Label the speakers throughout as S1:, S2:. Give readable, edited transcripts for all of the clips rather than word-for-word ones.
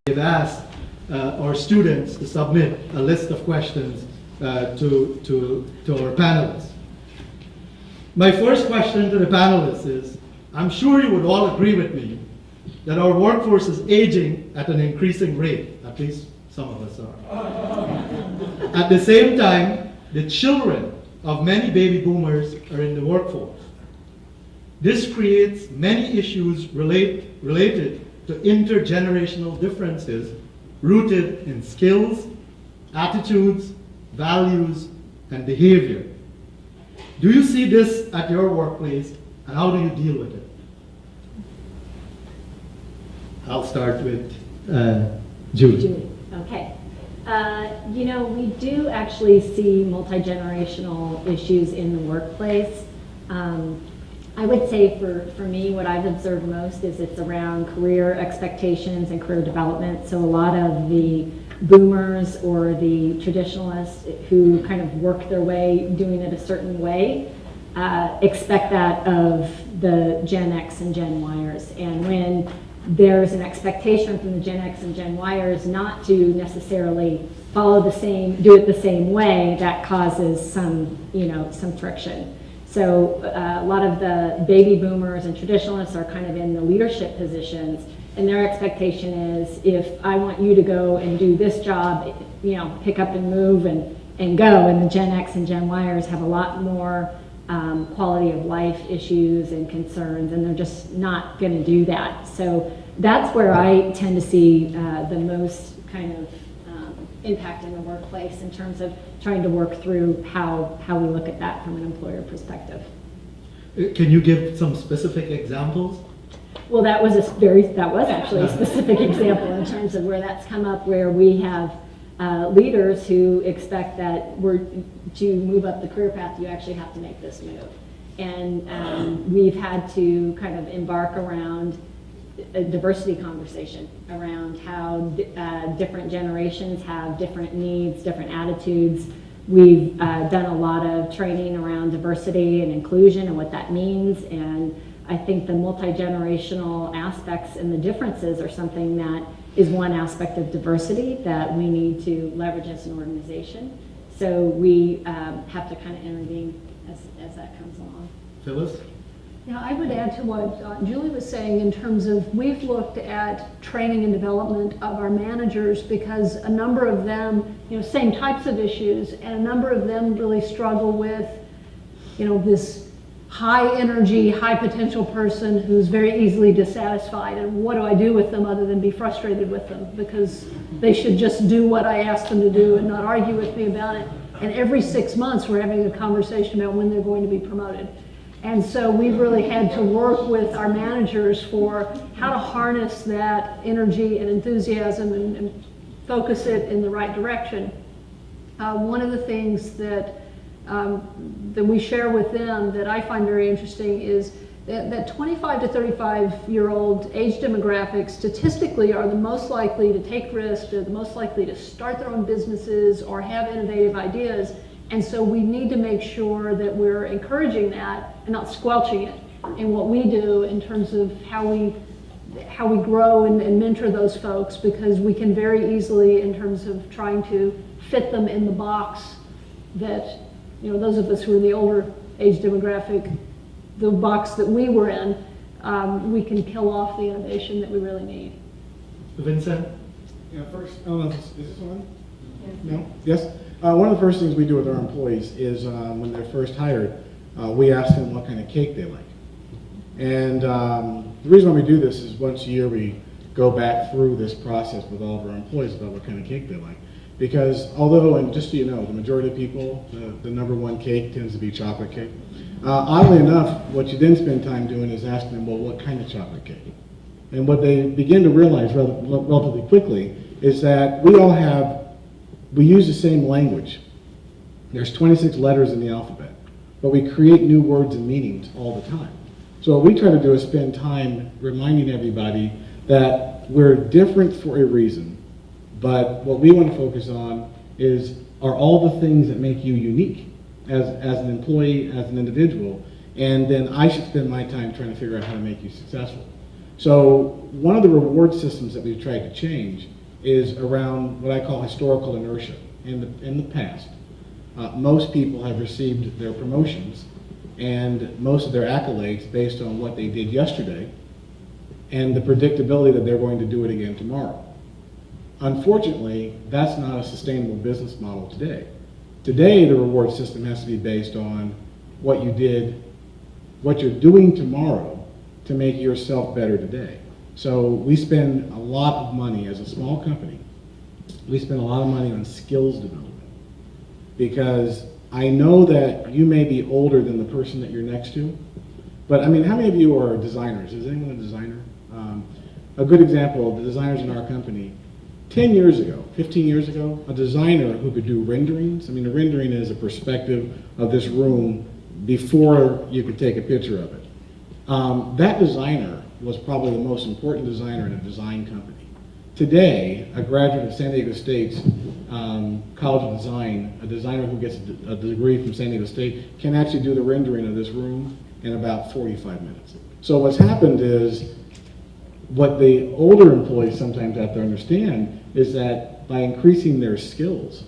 S1: They've asked our students to submit a list of questions to our panelists. My first question to the panelists is, I'm sure you would all agree with me that our workforce is aging at an increasing rate, at least some of us are. At the same time, the children of many baby boomers are in the workforce. This creates many issues related to intergenerational differences rooted in skills, attitudes, values, and behavior. Do you see this at your workplace, and how do you deal with it? I'll start with Julie.
S2: Okay. We do actually see multi-generational issues in the workplace. I would say for me, what I've observed most is it's around career expectations and career development. So a lot of the boomers or the traditionalists who kind of work their way doing it a certain way expect that of the Gen X and Gen Yers. And when there's an expectation from the Gen X and Gen Yers not to necessarily do it the same way, that causes some friction. So a lot of the baby boomers and traditionalists are kind of in the leadership positions, and their expectation is, if I want you to go and do this job, pick up and move and go. And the Gen X and Gen Yers have a lot more quality of life issues and concerns, and they're just not going to do that. So that's where I tend to see the most kind of impact in the workplace in terms of trying to work through how we look at that from an employer perspective.
S1: Can you give some specific examples?
S2: Well, that was actually a specific example in terms of where that's come up, where we have leaders who expect that to move up the career path, you actually have to make this move. And we've had to kind of embark around a diversity conversation around how different generations have different needs, different attitudes. We've done a lot of training around diversity and inclusion and what that means, and I think the multi-generational aspects and the differences are something that is one aspect of diversity that we need to leverage as an organization. So we have to kind of intervene as that comes along.
S1: Phyllis?
S3: Yeah, I would add to what Julie was saying in terms of we've looked at training and development of our managers, because a number of them, same types of issues, and a number of them really struggle with, this high energy, high potential person who's very easily dissatisfied, and what do I do with them other than be frustrated with them, because they should just do what I ask them to do and not argue with me about it. And every 6 months we're having a conversation about when they're going to be promoted. And so we've really had to work with our managers for how to harness that energy and enthusiasm and focus it in the right direction. One of the things that we share with them that I find very interesting is that 25 to 35-year-old age demographics statistically are the most likely to take risks, they're the most likely to start their own businesses or have innovative ideas. And so we need to make sure that we're encouraging that and not squelching it in what we do in terms of how we grow and mentor those folks, because we can very easily, in terms of trying to fit them in the box that, those of us who are in the older age demographic, the box that we were in, we can kill off the innovation that we really need.
S1: Vincent?
S4: Yeah, first, I don't know, is this on? No? Yes? One of the first things we do with our employees is when they're first hired, we ask them what kind of cake they like. And the reason why we do this is once a year we go back through this process with all of our employees about what kind of cake they like. Because although, and just so you know, the majority of people, the number one cake tends to be chocolate cake. Oddly enough, what you didn't spend time doing is asking them, well, what kind of chocolate cake? And what they begin to realize relatively quickly is that we use the same language. There's 26 letters in the alphabet, but we create new words and meanings all the time. So what we try to do is spend time reminding everybody that we're different for a reason, but what we want to focus on are all the things that make you unique as an employee, as an individual, and then I should spend my time trying to figure out how to make you successful. So one of the reward systems that we've tried to change is around what I call historical inertia. In the past, most people have received their promotions and most of their accolades based on what they did yesterday and the predictability that they're going to do it again tomorrow. Unfortunately, that's not a sustainable business model today. Today, the reward system has to be based on what you did, what you're doing tomorrow to make yourself better today. So we spend a lot of money as a small company. We spend a lot of money on skills development because I know that you may be older than the person that you're next to, but I mean, how many of you are designers? Is anyone a designer? A good example, the designers in our company, 10 years ago, 15 years ago, a designer who could do renderings. I mean, a rendering is a perspective of this room before you could take a picture of it. That designer was probably the most important designer in a design company. Today, a graduate of San Diego State's College of Design, a designer who gets a degree from San Diego State, can actually do the rendering of this room in about 45 minutes. So what's happened is, what the older employees sometimes have to understand is that by increasing their skills,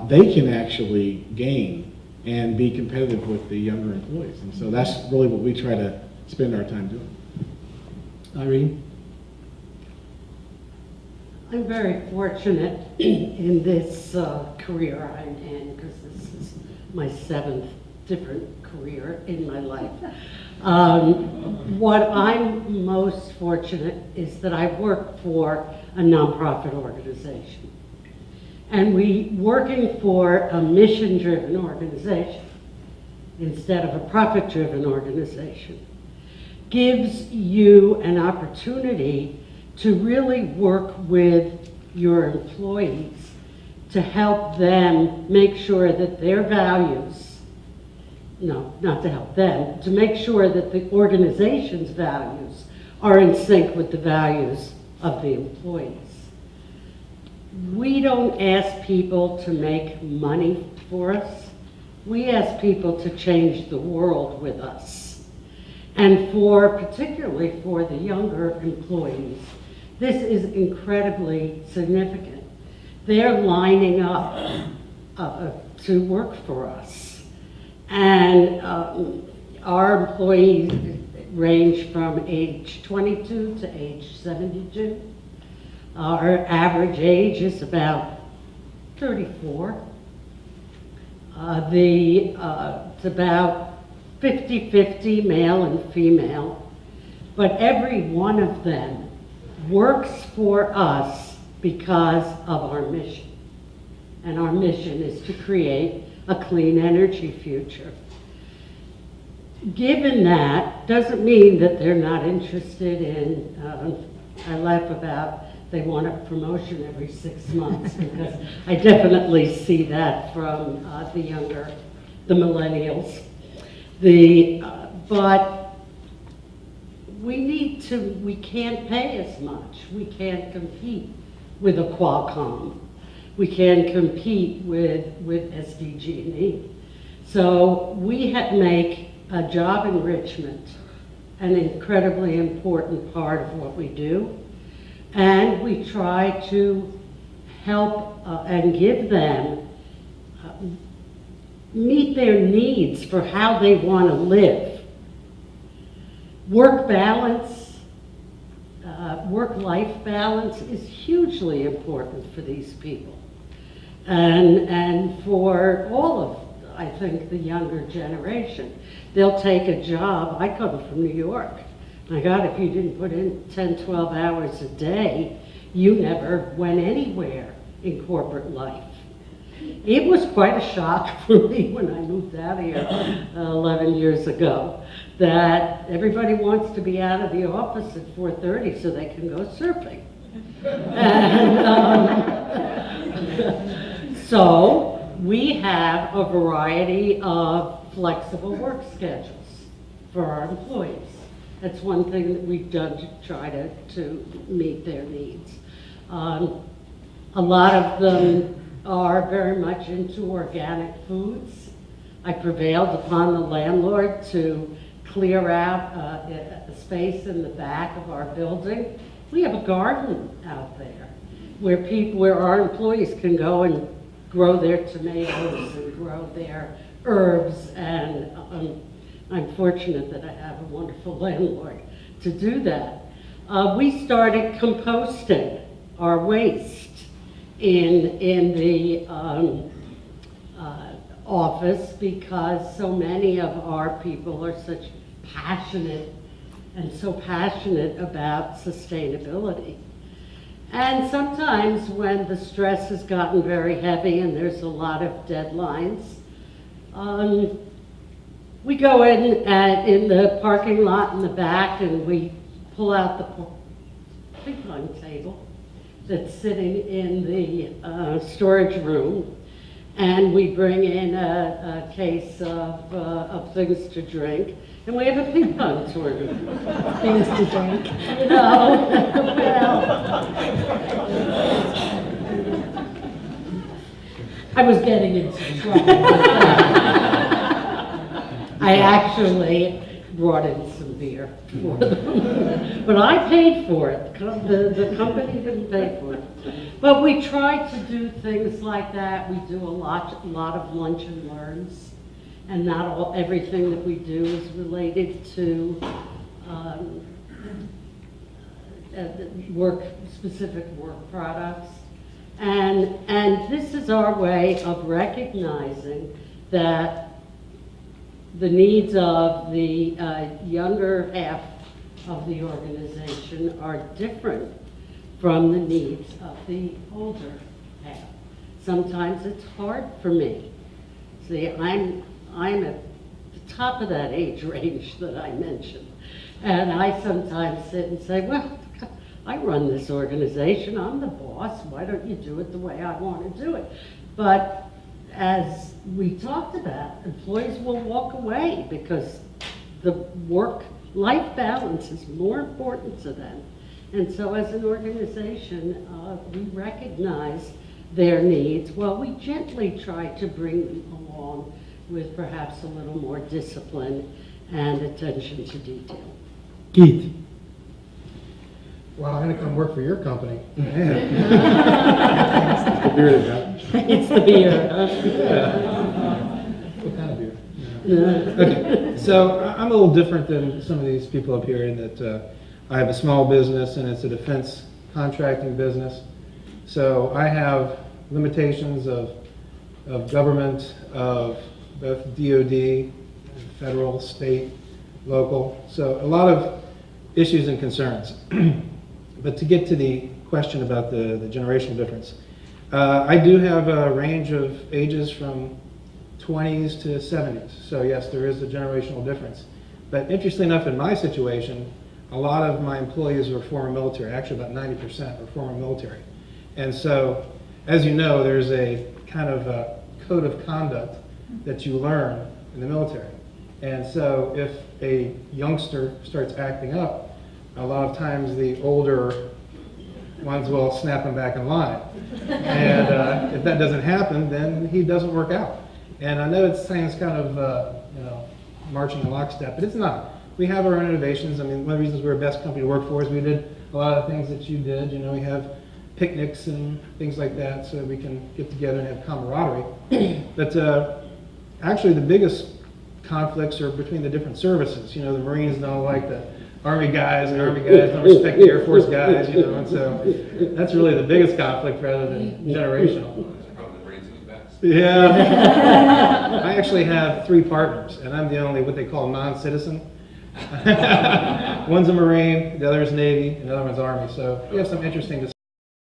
S4: they can actually gain and be competitive with the younger employees. And so that's really what we try to spend our time doing.
S1: Irene?
S5: I'm very fortunate in this career I'm in, because this is my 7th different career in my life. What I'm most fortunate is that I work for a nonprofit organization. And working for a mission-driven organization instead of a profit-driven organization gives you an opportunity to really work with your employees to help them make sure that their values, no, not to help them, to make sure that the organization's values are in sync with the values of the employees. We don't ask people to make money for us. We ask people to change the world with us. And particularly for the younger employees, this is incredibly significant. They're lining up to work for us. And our employees range from age 22 to age 72. Our average age is about 34. It's about 50-50 male and female, but every one of them works for us because of our mission. And our mission is to create a clean energy future. Given that, doesn't mean that they're not interested in, I laugh about they want a promotion every 6 months, because I definitely see that from the millennials. But we can't pay as much. We can't compete with a Qualcomm. We can't compete with SDG&E. So we make job enrichment an incredibly important part of what we do. And we try to help and give them, meet their needs for how they want to live. Work balance, work-life balance is hugely important for these people. And for all of, I think, the younger generation. They'll take a job. I come from New York. My God, if you didn't put in 10, 12 hours a day, you never went anywhere in corporate life. It was quite a shock for me when I moved out here 11 years ago, that everybody wants to be out of the office at 4:30 so they can go surfing. And, so we have a variety of flexible work schedules for our employees. That's one thing that we've done to try to meet their needs. A lot of them are very much into organic foods. I prevailed upon the landlord to clear out a space in the back of our building. We have a garden out there where our employees can go and grow their tomatoes and grow their herbs, and I'm fortunate that I have a wonderful landlord to do that. We started composting our waste in the office because so many of our people are such passionate about sustainability. And sometimes when the stress has gotten very heavy and there's a lot of deadlines, we go in the parking lot in the back and we pull out the ping pong table that's sitting in the storage room, and we bring in a case of things to drink, and we have a ping pong tournament.
S2: Things to drink.
S5: You know, well, I was getting into trouble with that. I actually brought in some beer for them, but I paid for it. The company didn't pay for it. But we try to do things like that. We do a lot of lunch and learns, and not everything that we do is related to specific work products. And this is our way of recognizing that the needs of the younger half of the organization are different from the needs of the older half. Sometimes it's hard for me. See, I'm at the top of that age range that I mentioned. And I sometimes sit and say, well, I run this organization, I'm the boss, why don't you do it the way I want to do it? But as we talked about, employees will walk away because the work-life balance is more important to them. And so as an organization, we recognize their needs while we gently try to bring them along with perhaps a little more discipline and attention to detail.
S1: Keith.
S4: Well, I'm gonna come work for your company.
S5: It's the beer.
S4: What kind of beer? Okay, so I'm a little different than some of these people up here in that I have a small business and it's a defense contracting business. So I have limitations of government, of both DOD, federal, state, local. So a lot of issues and concerns. But to get to the question about the generational difference, I do have a range of ages from 20s to 70s. So yes, there is a generational difference. But interestingly enough, in my situation, a lot of my employees were former military. Actually, about 90% were former military. And so, as you know, there's a kind of a code of conduct that you learn in the military. And so if a youngster starts acting up, a lot of times the older ones will snap him back in line. And if that doesn't happen, then he doesn't work out. And I know it sounds kind of, marching in lockstep, but it's not. We have our own innovations. I mean, one of the reasons we're the best company to work for is we did a lot of things that you did. You know, we have picnics and things like that so we can get together and have camaraderie. But actually the biggest conflicts are between the different services. You know, the Marines don't like the Army guys, and Army guys don't respect the Air Force guys, you know, and so that's really the biggest conflict rather than generational.
S6: Probably the Marines are the best.
S4: Yeah. I actually have 3 partners, and I'm the only what they call non-citizen. One's a Marine, the other is Navy, and the other one's Army, so we have some interesting discussions.